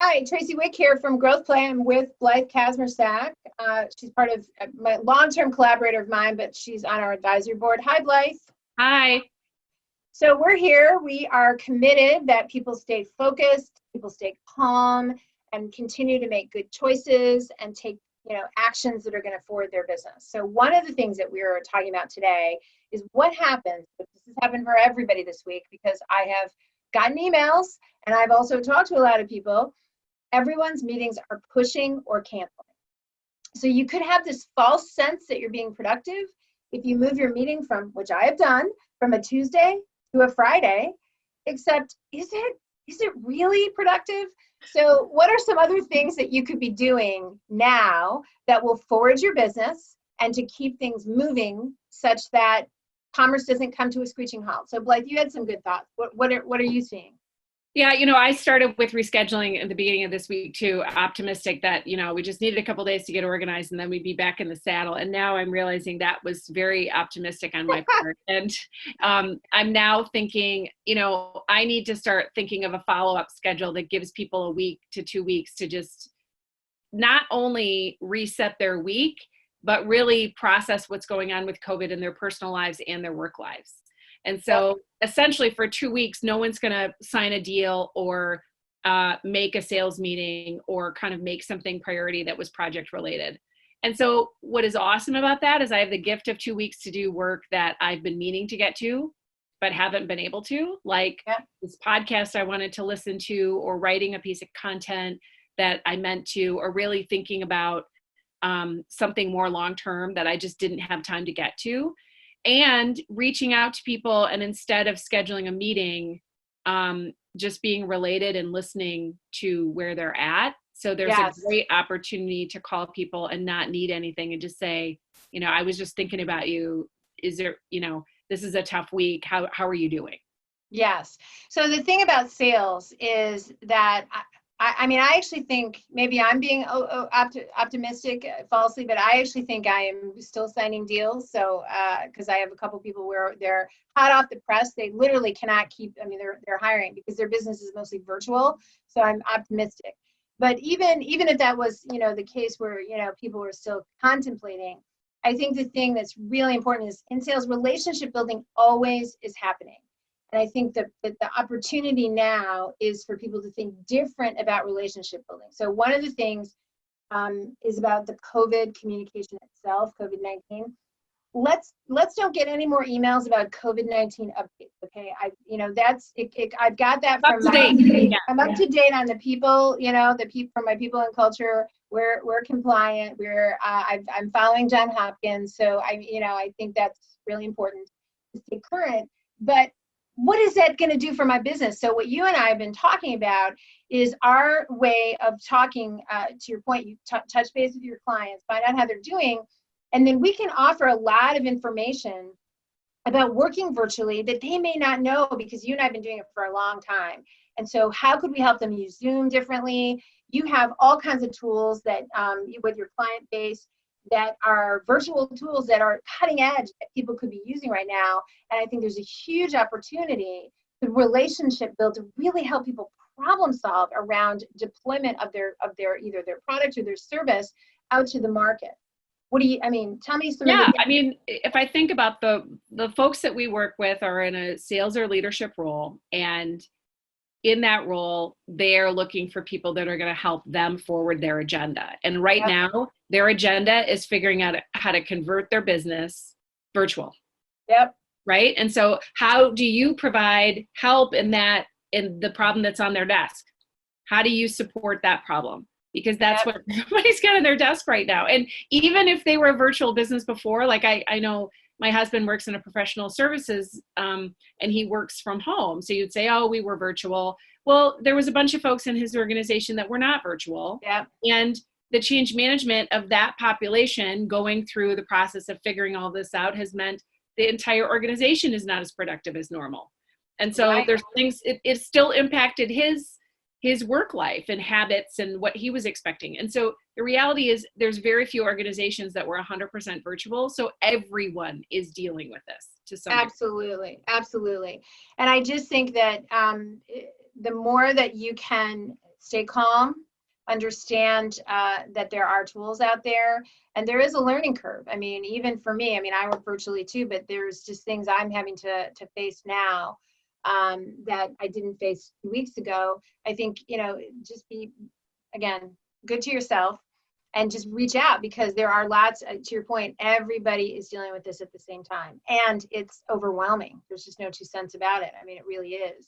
Hi, Tracy Wick here from Growth Plan with Blythe Kasmer-Sack. She's part of my long-term collaborator of mine, but she's on our advisory board. Hi, Blythe. Hi. So we're here. We are committed that people stay focused, people stay calm, and continue to make good choices and take actions that are going to forward their business. So one of the things that we're talking about today is what happens. This has happened for everybody this week because I have gotten emails and I've also talked to a lot of people. Everyone's meetings are pushing or canceling. So you could have this false sense that you're being productive if you move your meeting from, which I have done, from a Tuesday to a Friday, except is it really productive? So what are some other things that you could be doing now that will forward your business and to keep things moving such that commerce doesn't come to a screeching halt? So Blythe, you had some good thoughts. What are you seeing? Yeah, I started with rescheduling at the beginning of this week too, optimistic that, we just needed a couple of days to get organized and then we'd be back in the saddle. And now I'm realizing that was very optimistic on my part. And I'm now thinking, I need to start thinking of a follow-up schedule that gives people a week to 2 weeks to just not only reset their week, but really process what's going on with COVID in their personal lives and their work lives. And so essentially for 2 weeks, no one's going to sign a deal or make a sales meeting or kind of make something priority that was project related. And so what is awesome about that is I have the gift of 2 weeks to do work that I've been meaning to get to, but haven't been able to, like this podcast I wanted to listen to, or writing a piece of content that I meant to, or really thinking about something more long-term that I just didn't have time to get to. And reaching out to people, and instead of scheduling a meeting, just being related and listening to where they're at. So there's a great opportunity to call people and not need anything and just say, I was just thinking about you. Is there, this is a tough week. How are you doing? Yes. So the thing about sales is that I actually think maybe I'm being optimistic falsely, but I actually think I am still signing deals. So because I have a couple people where they're hot off the press, they literally cannot keep. They're hiring because their business is mostly virtual. So I'm optimistic. But even if that was the case where people were still contemplating, I think the thing that's really important is in sales, relationship building always is happening. And I think that the opportunity now is for people to think different about relationship building. So one of the things is about the COVID communication itself, COVID-19. Let's don't get any more emails about COVID-19 updates. Okay, I've got that from I'm up to date on the people. From my people and culture. We're compliant. I'm following John Hopkins. So I think that's really important to stay current. But what is that going to do for my business? So what you and I have been talking about is our way of talking, to your point, you touch base with your clients, find out how they're doing, and then we can offer a lot of information about working virtually that they may not know because you and I have been doing it for a long time. And so how could we help them use Zoom differently? You have all kinds of tools that with your client base that are virtual tools that are cutting edge that people could be using right now. And I think there's a huge opportunity to relationship build to really help people problem solve around deployment of their either their product or their service out to the market. Tell me some. If I think about the folks that we work with are in a sales or leadership role, and in that role, they're looking for people that are going to help them forward their agenda. And right now, their agenda is figuring out how to convert their business virtual. Yep. Right. And so how do you provide help in the problem that's on their desk? How do you support that problem? Because that's what everybody's got on their desk right now. And even if they were a virtual business before, like I know my husband works in a professional services and he works from home. So you'd say, oh, we were virtual. Well, there was a bunch of folks in his organization that were not virtual. Yeah. And the change management of that population going through the process of figuring all this out has meant the entire organization is not as productive as normal. And so there's things, it still impacted his work life and habits and what he was expecting. And so the reality is there's very few organizations that were 100% virtual. So everyone is dealing with this to some Absolutely. Absolutely. And I just think that the more that you can stay calm, understand that there are tools out there, and there is a learning curve. I mean, even for me, I mean, I work virtually too, but there's just things I'm having to face now that I didn't face 2 weeks ago. I think, just be, again, good to yourself and just reach out, because there are lots, to your point, everybody is dealing with this at the same time. And it's overwhelming. There's just no two cents about it. I mean, it really is.